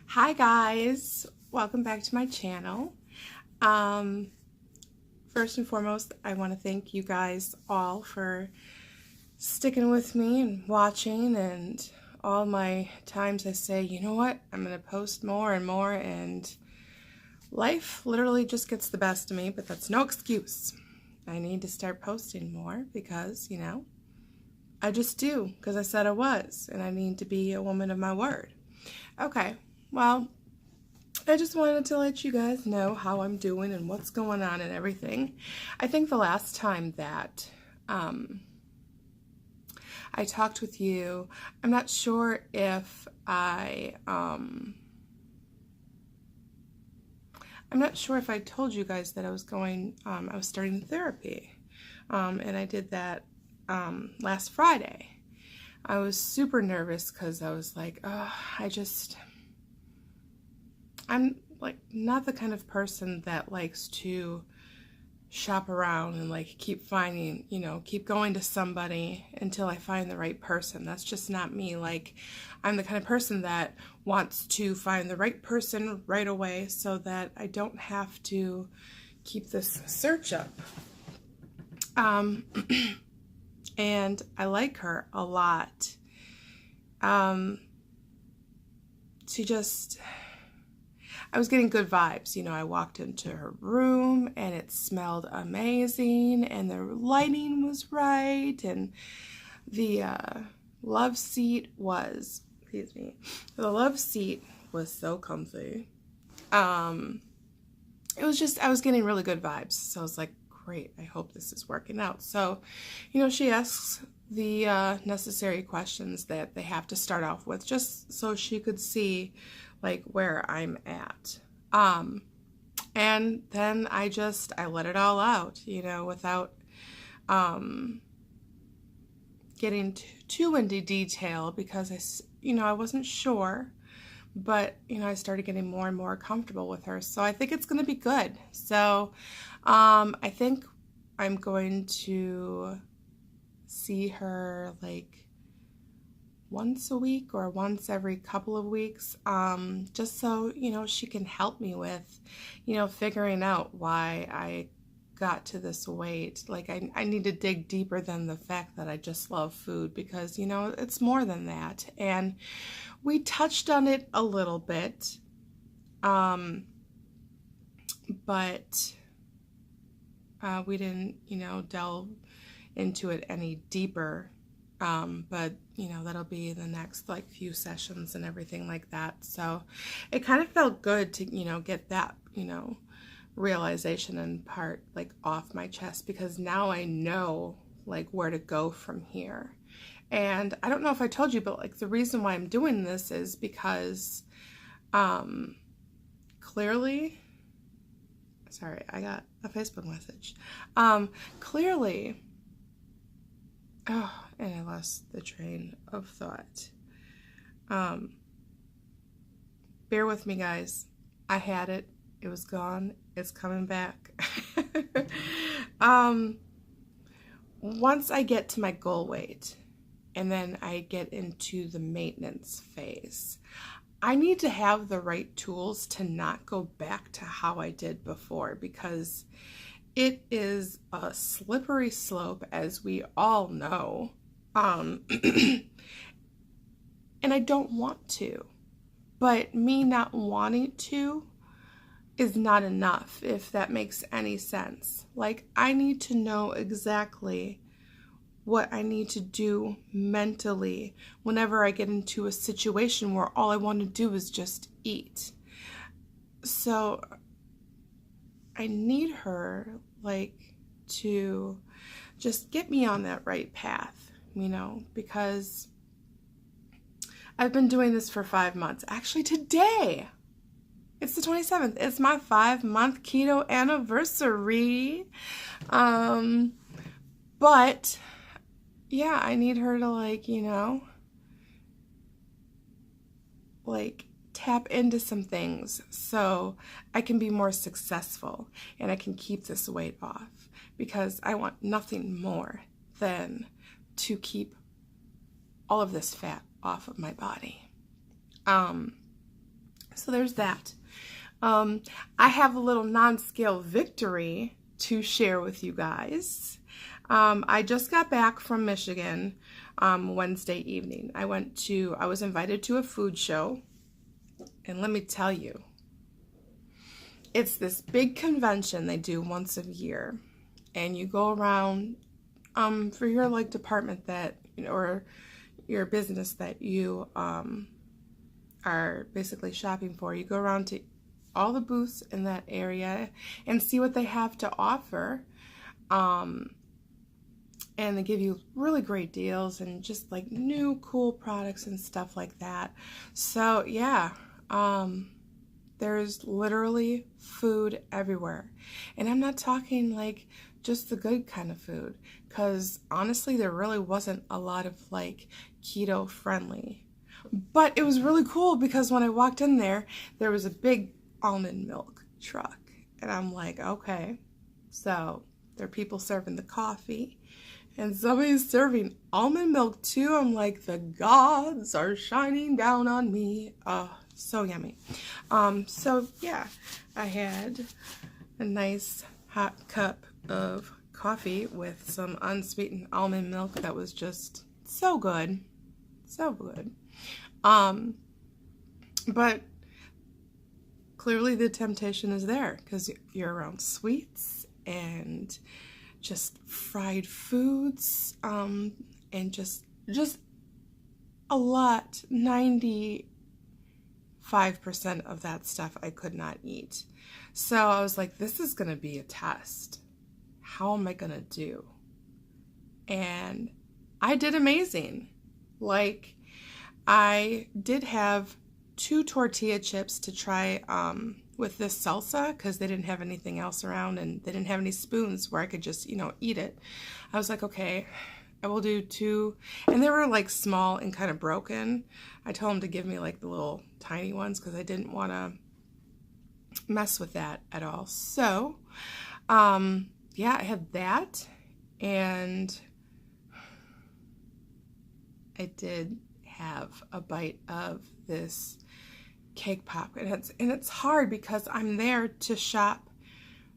Hi guys, welcome back to my channel. First and foremost, I want to thank you guys all for sticking with me and watching, and all my times I say, you know what, I'm going to post more and more, and life literally just gets the best of me, but that's no excuse. I need to start posting more because, I just do, because I said I was, and I need to be a woman of my word. Okay, well, I just wanted to let you guys know how I'm doing and what's going on and everything. I think the last time that I talked with you, I'm not sure if I'm not sure if I told you guys that I was starting therapy. And I did that last Friday. I was super nervous because I was like, oh, I'm like not the kind of person that likes to shop around and like keep going to somebody until I find the right person. That's just not me. Like, I'm the kind of person that wants to find the right person right away so that I don't have to keep this search up. And I like her a lot. I was getting good vibes. I walked into her room and it smelled amazing, and the lighting was right, and the love seat was, the love seat was so comfy. It was just, I was getting really good vibes. So I was like, great, I hope this is working out. So, she asks the necessary questions that they have to start off with, just so she could see like where I'm at. And then I let it all out, without getting too into detail, because I wasn't sure, but I started getting more and more comfortable with her. So I think it's going to be good. So I think I'm going to see her like once a week or once every couple of weeks, just so, she can help me with, figuring out why I got to this weight. Like, I need to dig deeper than the fact that I just love food, because, it's more than that. And we touched on it a little bit, but we didn't, delve into it any deeper. But that'll be the next like few sessions and everything like that. So it kind of felt good to, get that, realization and part like off my chest, because now I know like where to go from here. And I don't know if I told you, but like the reason why I'm doing this is because clearly, sorry, I got a Facebook message. Clearly, oh, and I lost the train of thought. Bear with me, guys. I had it. It was gone. It's coming back. Once I get to my goal weight, and then I get into the maintenance phase, I need to have the right tools to not go back to how I did before, because it is a slippery slope, as we all know. And I don't want to, but me not wanting to is not enough, if that makes any sense. Like, I need to know exactly what I need to do mentally whenever I get into a situation where all I want to do is just eat. So I need her like to just get me on that right path, because I've been doing this for 5 months. Actually, today, it's the 27th. It's my 5-month keto anniversary. But yeah, I need her to like tap into some things so I can be more successful and I can keep this weight off, because I want nothing more than to keep all of this fat off of my body. So So there's that. I have a little non-scale victory to share with you guys. I just got back from Michigan Wednesday evening. I was invited to a food show, and let me tell you, it's this big convention they do once a year, and you go around for your like department that, you know, or your business that you are basically shopping for. You go around to all the booths in that area and see what they have to offer. And they give you really great deals and just like new cool products and stuff like that. So yeah, there's literally food everywhere. And I'm not talking like just the good kind of food, because honestly there really wasn't a lot of like keto friendly. But it was really cool because when I walked in there was a big almond milk truck, and I'm like, okay, so there are people serving the coffee and somebody's serving almond milk too. I'm like, the gods are shining down on me. Oh, so yummy. So yeah, I had a nice hot cup of coffee with some unsweetened almond milk that was just so good, so good. But clearly the temptation is there because you're around sweets and just fried foods, and just a lot. 95% of that stuff I could not eat. So I was like, this is going to be a test. How am I going to do? And I did amazing. Like, I did have 2 tortilla chips to try with this salsa because they didn't have anything else around and they didn't have any spoons where I could just, you know, eat it. I was like, okay, I will do 2. And they were like small and kind of broken. I told them to give me like the little tiny ones because I didn't want to mess with that at all. So, yeah, I had that, and I did have a bite of this cake pop, and it's hard because I'm there to shop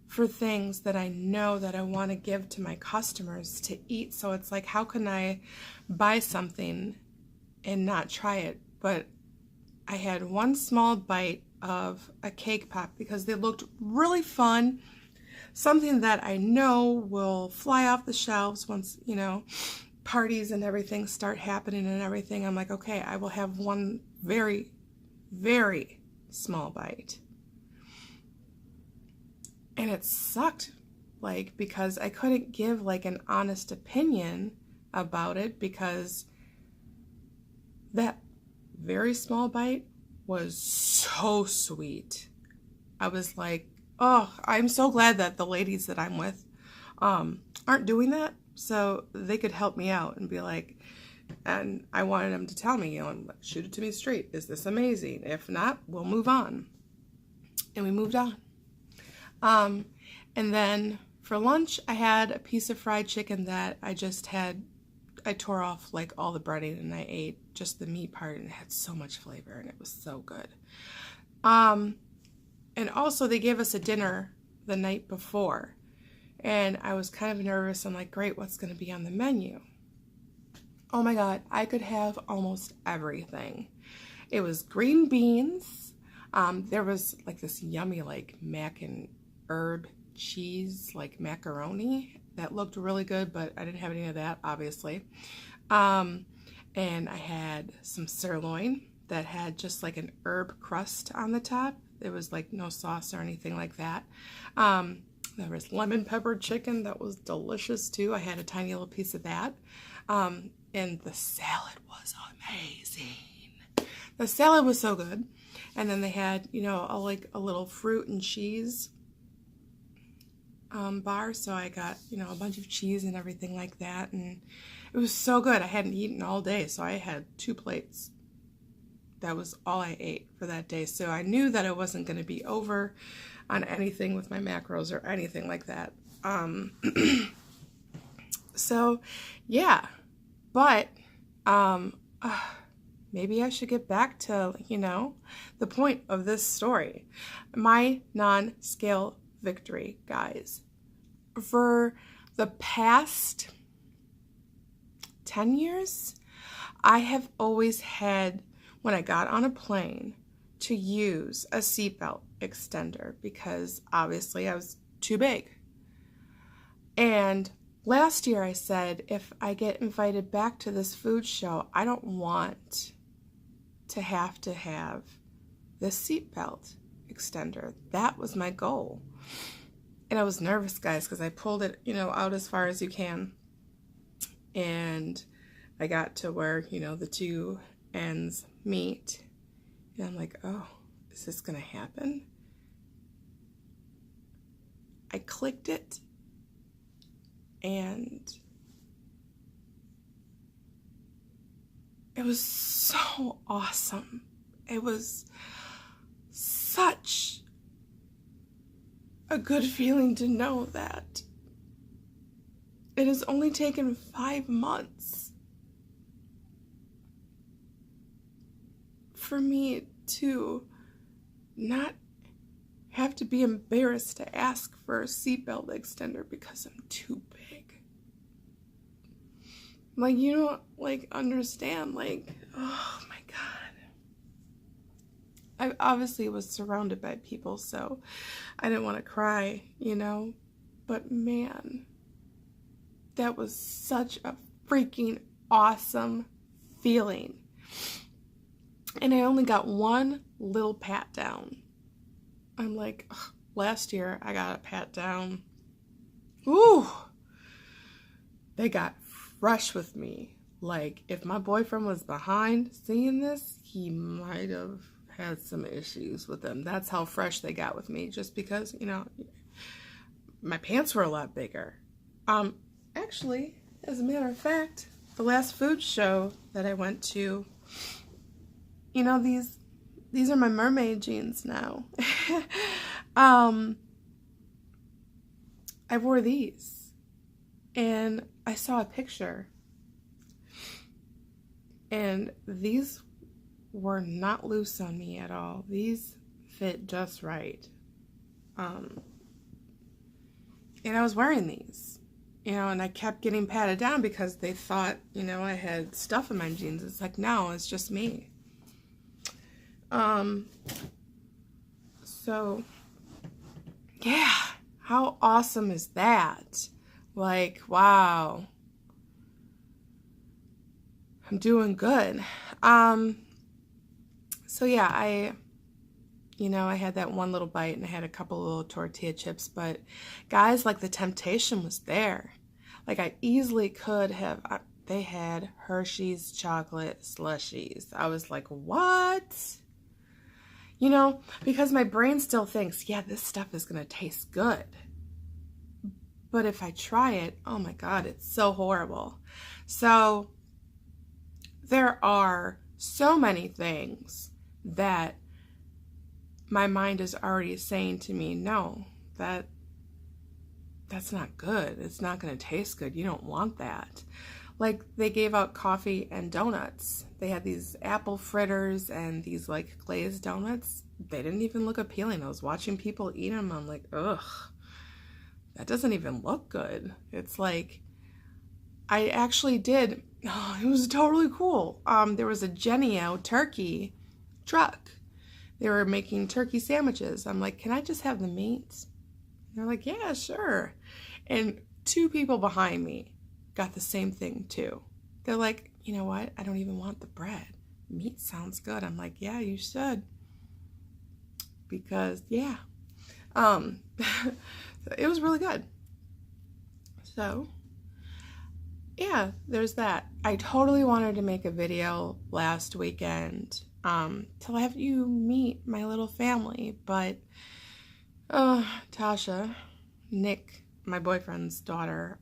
for things that I know that I want to give to my customers to eat. So it's like, how can I buy something and not try it? But I had one small bite of a cake pop because they looked really fun, something that I know will fly off the shelves once, you know, parties and everything start happening and everything. I'm like, okay, I will have one very, very small bite. And it sucked, like, because I couldn't give like an honest opinion about it because that very small bite was so sweet. I was like, oh, I'm so glad that the ladies that I'm with aren't doing that, so they could help me out and be like, and I wanted them to tell me, you know, shoot it to me straight. Is this amazing? If not, we'll move on. And we moved on. And then for lunch, I had a piece of fried chicken that I tore off like all the breading and I ate just the meat part, and it had so much flavor and it was so good. And also they gave us a dinner the night before, and I was kind of nervous. I'm like, great, what's going to be on the menu? Oh my God, I could have almost everything. It was green beans. There was like this yummy like mac and herb cheese, like macaroni that looked really good, but I didn't have any of that, obviously. And I had some sirloin that had just like an herb crust on the top. There was like no sauce or anything like that. There was lemon pepper chicken that was delicious too. I had a tiny little piece of that. And the salad was amazing. The salad was so good. And then they had, you know, a little fruit and cheese bar. So I got, you know, a bunch of cheese and everything like that. And it was so good. I hadn't eaten all day, so I had 2 plates. That was all I ate for that day. So I knew that I wasn't going to be over on anything with my macros or anything like that. So yeah, but maybe I should get back to, the point of this story. My non-scale victory, guys. For the past 10 years, I have always had, when I got on a plane, to use a seatbelt extender because obviously I was too big. And last year I said, if I get invited back to this food show, I don't want to have this seatbelt extender. That was my goal. And I was nervous, guys, because I pulled it, out as far as you can. And I got to where, the two ends meet. And I'm like, oh, is this going to happen? I clicked it. And it was so awesome. It was such a good feeling to know that it has only taken 5 months for me to not have to be embarrassed to ask for a seatbelt extender because I'm too big. Like, you don't, understand, oh my God. I obviously was surrounded by people, so I didn't want to cry, but man, that was such a freaking awesome feeling. And I only got one little pat down. I'm like, ugh, last year I got a pat down. Ooh, they got fresh with me. Like, if my boyfriend was behind seeing this, he might have had some issues with them. That's how fresh they got with me, just because, my pants were a lot bigger. Actually, as a matter of fact, the last food show that I went to, these are my mermaid jeans now. I wore these and I saw a picture and these were not loose on me at all. These fit just right. And I was wearing these, and I kept getting patted down because they thought, I had stuff in my jeans. It's like, no, it's just me. So yeah, how awesome is that? Like, wow, I'm doing good. So yeah, I had that one little bite and I had a couple little tortilla chips, but guys, the temptation was there. I easily could have, they had Hershey's chocolate slushies. I was like, what? Because my brain still thinks, yeah, this stuff is going to taste good. But if I try it, oh my God, it's so horrible. So there are so many things that my mind is already saying to me, no, that's not good. It's not going to taste good. You don't want that. They gave out coffee and donuts. They had these apple fritters and these glazed donuts. They didn't even look appealing. I was watching people eat them. I'm like, ugh, that doesn't even look good. It's I actually did. Oh, it was totally cool. There was a Genio turkey truck. They were making turkey sandwiches. I'm like, can I just have the meat? They're like, yeah, sure. And 2 people behind me got the same thing too. They're like, you know what? I don't even want the bread. Meat sounds good. I'm like, yeah, you should. Because, yeah. It was really good. So, yeah, there's that. I totally wanted to make a video last weekend to have you meet my little family, but Tasha, Nick, my boyfriend's daughter,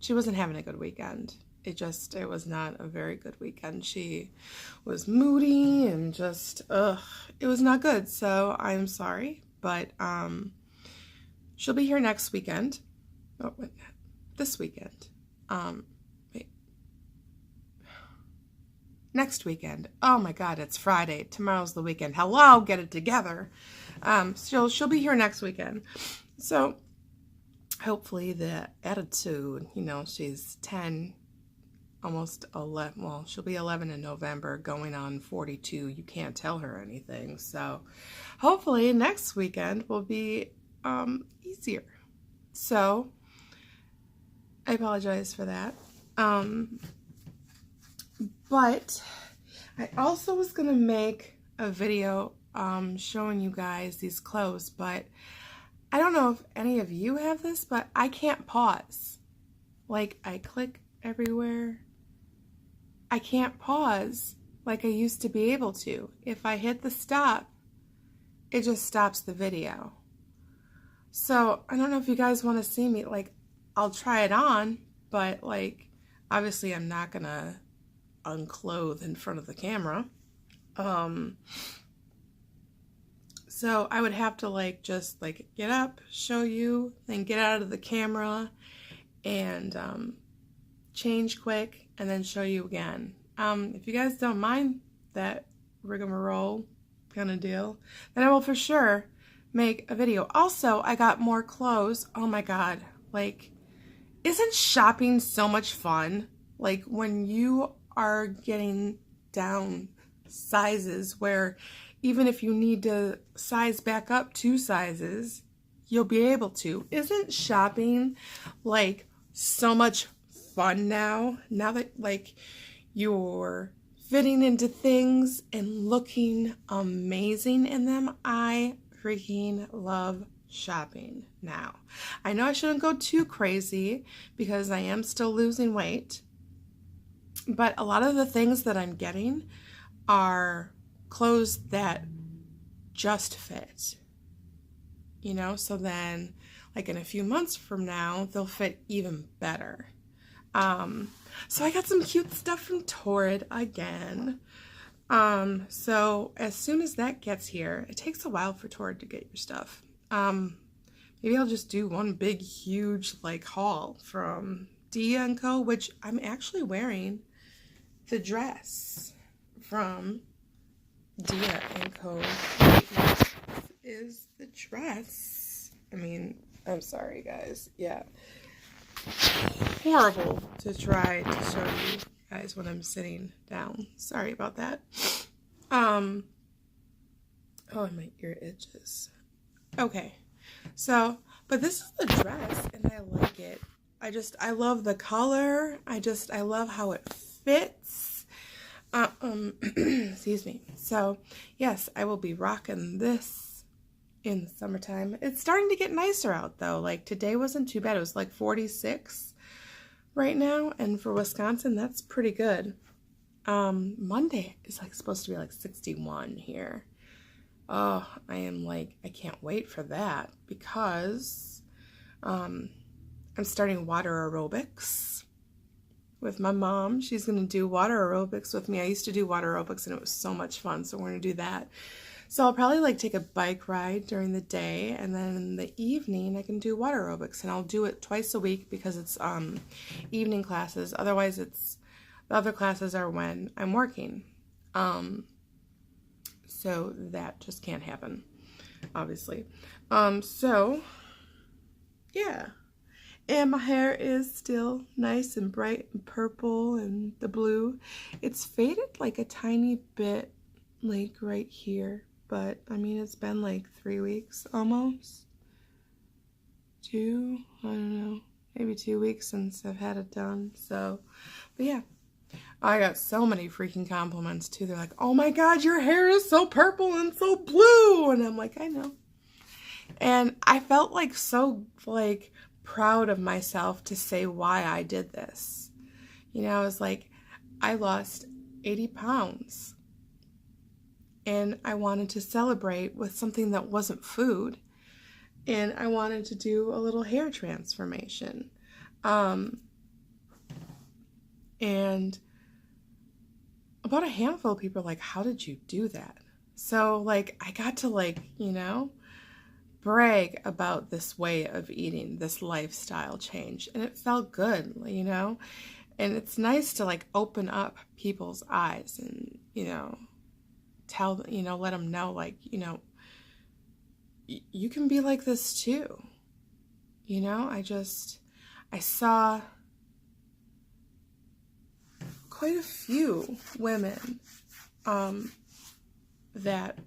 she wasn't having a good weekend. It was not a very good weekend. She was moody and just, it was not good. So I'm sorry, but she'll be here next weekend. Oh, wait, this weekend. Wait. next weekend. Oh my God, it's Friday. Tomorrow's the weekend. Hello, get it together. She'll be here next weekend. So hopefully the attitude, you know, she's 10, almost 11. Well, she'll be 11 in November, going on 42. You can't tell her anything. So hopefully next weekend will be easier. So I apologize for that. But I also was going to make a video showing you guys these clothes, but I don't know if any of you have this, but I can't pause. Like, I click everywhere. I can't pause like I used to be able to. If I hit the stop, it just stops the video. So I don't know if you guys want to see me. Like, I'll try it on, but like, obviously I'm not gonna unclothe in front of the camera. So I would have to like just like get up, show you, then get out of the camera and change quick and then show you again. If you guys don't mind that rigmarole kind of deal, then I will for sure make a video. Also, I got more clothes. Oh my God. Like, isn't shopping so much fun? Like when you are getting down sizes where even if you need to size back up 2 sizes, you'll be able to. Isn't shopping like so much fun now? Now that like you're fitting into things and looking amazing in them, I freaking love shopping now. I know I shouldn't go too crazy because I am still losing weight, but a lot of the things that I'm getting are clothes that just fit, you know, so then like in a few months from now they'll fit even better. So I got some cute stuff from Torrid again. So as soon as that gets here, it takes a while for Torrid to get your stuff. Maybe I'll just do one big huge like haul from Dia & Co, which I'm actually wearing the dress from Dia & Co. This is the dress. I mean, I'm sorry guys. Yeah. Horrible to try to show you guys when I'm sitting down. Sorry about that. Oh, my ear itches. Okay. So, but this is the dress and I like it. I love the color. I love how it fits. Excuse me. So, yes, I will be rocking this in the summertime. It's starting to get nicer out though. Like today wasn't too bad. It was like 46 right now, and for Wisconsin, that's pretty good. Monday is like supposed to be like 61 here. Oh, I can't wait for that because I'm starting water aerobics with my mom. She's going to do water aerobics with me. I used to do water aerobics and it was so much fun, so we're going to do that. So I'll probably like take a bike ride during the day, and then in the evening I can do water aerobics, and I'll do it twice a week because it's evening classes. Otherwise the other classes are when I'm working. So that just can't happen, obviously. So yeah. And my hair is still nice and bright and purple and the blue. It's faded like a tiny bit like right here. But, I mean, it's been like 3 weeks almost. 2, I don't know, maybe 2 weeks since I've had it done. So, but yeah. I got so many freaking compliments too. They're like, oh my God, your hair is so purple and so blue. And I'm like, I know. And I felt like so like proud of myself to say why I did this. You know, I was like, I lost 80 pounds. And I wanted to celebrate with something that wasn't food. And I wanted to do a little hair transformation. And about a handful of people are like, how did you do that? So like, I got to like, you know, brag about this way of eating, this lifestyle change. And it felt good, you know. And it's nice to like open up people's eyes and, tell them, let them know, like, you can be like this too. I saw quite a few women that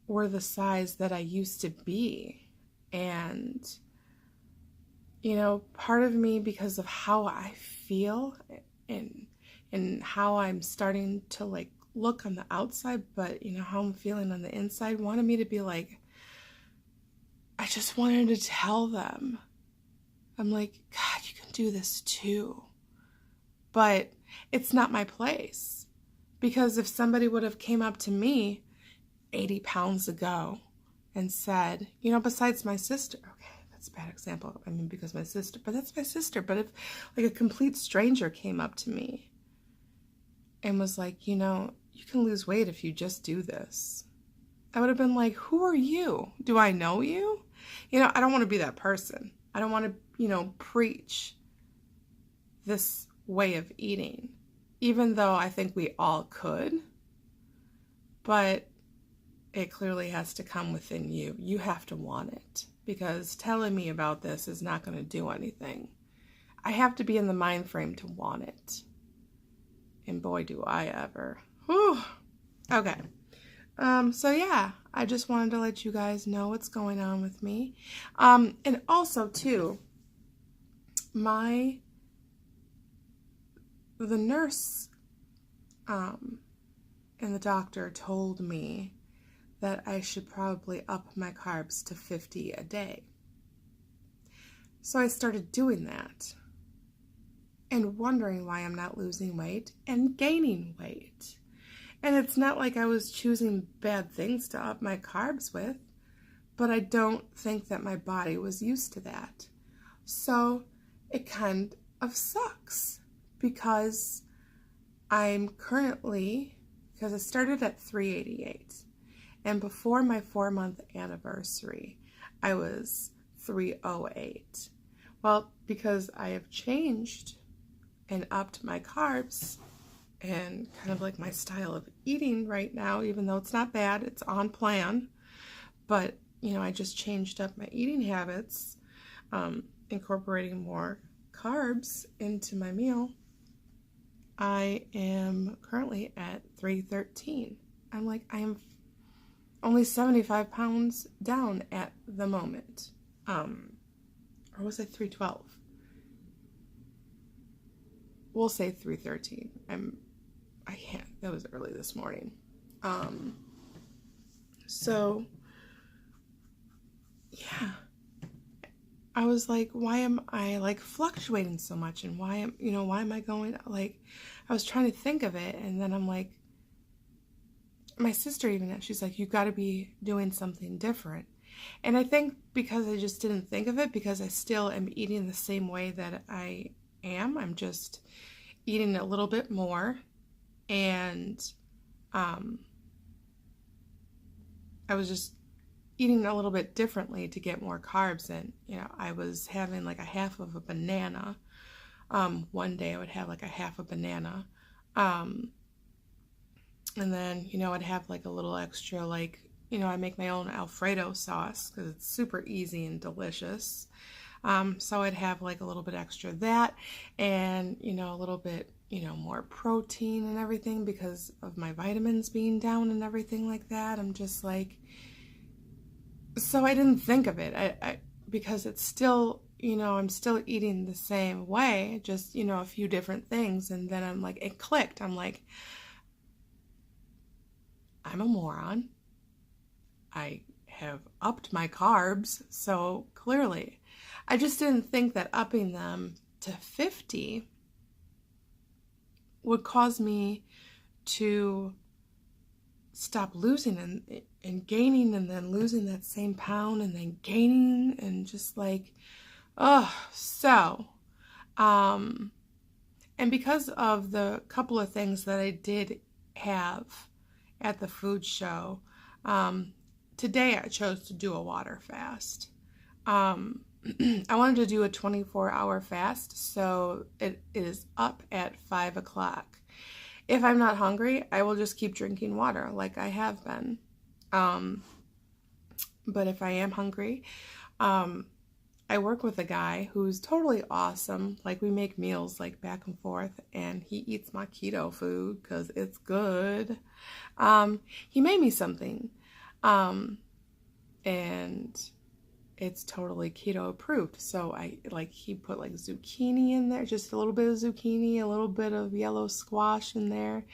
were the size that I used to be. And, part of me, because of how I feel and how I'm starting to like look on the outside, but how I'm feeling on the inside, wanted me to be like, I just wanted to tell them. I'm like, God, you can do this too. But it's not my place. Because if somebody would have came up to me 80 pounds ago and said, besides my sister, okay, that's a bad example. I mean, because but that's my sister. But if like a complete stranger came up to me and was like, you can lose weight if you just do this, I would have been like, who are you? Do I know you? I don't want to be that person. I don't want to, preach this way of eating, even though I think we all could. But it clearly has to come within you. You have to want it, because telling me about this is not going to do anything. I have to be in the mind frame to want it. And boy, do I ever. Whew. Okay. So yeah, I just wanted to let you guys know what's going on with me. And also too, the nurse, and the doctor told me that I should probably up my carbs to 50 a day. So I started doing that and wondering why I'm not losing weight and gaining weight. And it's not like I was choosing bad things to up my carbs with, but I don't think that my body was used to that. So it kind of sucks, because I'm currently, because I started at 388, and before my 4-month anniversary, I was 308. Well, because I have changed and upped my carbs and kind of like my style of eating right now, even though it's not bad, it's on plan, but I just changed up my eating habits, incorporating more carbs into my meal. I am currently at 313. I'm like, I am only 75 pounds down at the moment. Or was I 312? We'll say 313. I can't. That was early this morning. So yeah, I was like, why am I like fluctuating so much? And why am I going, like, I was trying to think of it. And then I'm like, my sister even, she's like, you got to be doing something different. And I think because I just didn't think of it, because I still am eating the same way that I am. I'm just eating a little bit more. And I was just eating a little bit differently to get more carbs in. I was having like a half of a banana. One day I would have like a half a banana. And then, I'd have like a little extra, like, I make my own Alfredo sauce because it's super easy and delicious. So I'd have like a little bit extra of that, and, a little bit, more protein and everything because of my vitamins being down and everything like that. I'm just like, so I didn't think of it. I because it's still, I'm still eating the same way, just, a few different things. And then I'm like, it clicked. I'm like, I'm a moron. I have upped my carbs, so clearly. I just didn't think that upping them to 50 would cause me to stop losing and gaining, and then losing that same pound, and then gaining, and just like, and because of the couple of things that I did have at the food show, today I chose to do a water fast. I wanted to do a 24-hour fast, so it is up at 5 o'clock. If I'm not hungry, I will just keep drinking water like I have been. But if I am hungry, I work with a guy who's totally awesome. Like, we make meals like back and forth, and he eats my keto food because it's good. He made me something, and it's totally keto approved. So he put like zucchini in there, just a little bit of zucchini, a little bit of yellow squash in there,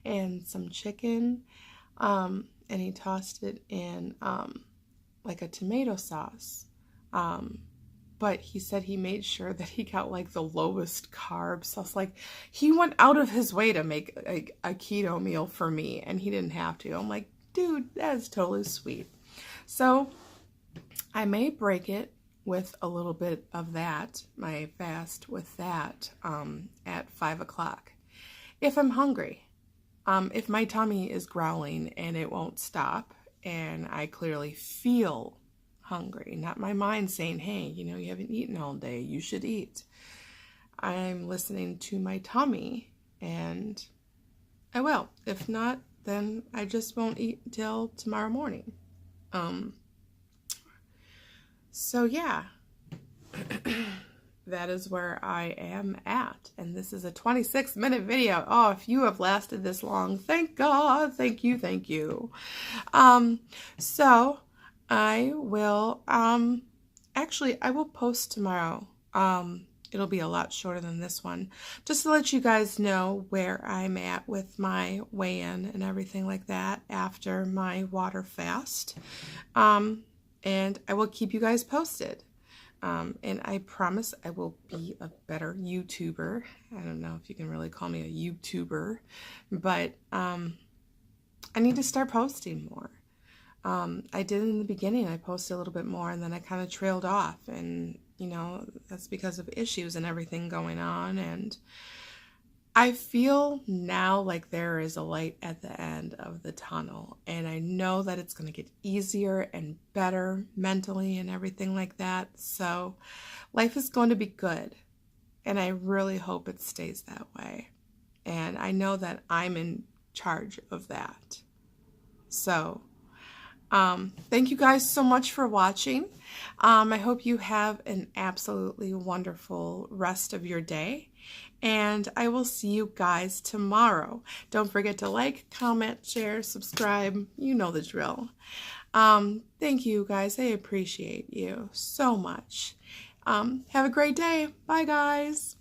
and some chicken. And he tossed it in like a tomato sauce. But he said he made sure that he got like the lowest carbs. So I was like, he went out of his way to make a keto meal for me, and he didn't have to. I'm like, dude, that is totally sweet. So I may break it with a little bit of that, my fast with that, at 5 o'clock. If I'm hungry, if my tummy is growling and it won't stop, and I clearly feel hungry, not my mind saying, hey, you haven't eaten all day, you should eat. I'm listening to my tummy, and I will. If not, then I just won't eat until tomorrow morning. So yeah, that is where I am at. And this is a 26-minute video. Oh, if you have lasted this long, thank God. Thank you. Thank you. So I will, actually, I will post tomorrow. It'll be a lot shorter than this one, just to let you guys know where I'm at with my weigh-in and everything like that after my water fast. And I will keep you guys posted. And I promise I will be a better YouTuber. I don't know if you can really call me a YouTuber, but I need to start posting more. I did in the beginning. I posted a little bit more, and then I kind of trailed off, and that's because of issues and everything going on. And I feel now like there is a light at the end of the tunnel, and I know that it's going to get easier and better mentally and everything like that. So life is going to be good, and I really hope it stays that way. And I know that I'm in charge of that. So thank you guys so much for watching. I hope you have an absolutely wonderful rest of your day, and I will see you guys tomorrow. Don't forget to like, comment, share, subscribe. You know the drill. Thank you guys. I appreciate you so much. Have a great day. Bye, guys.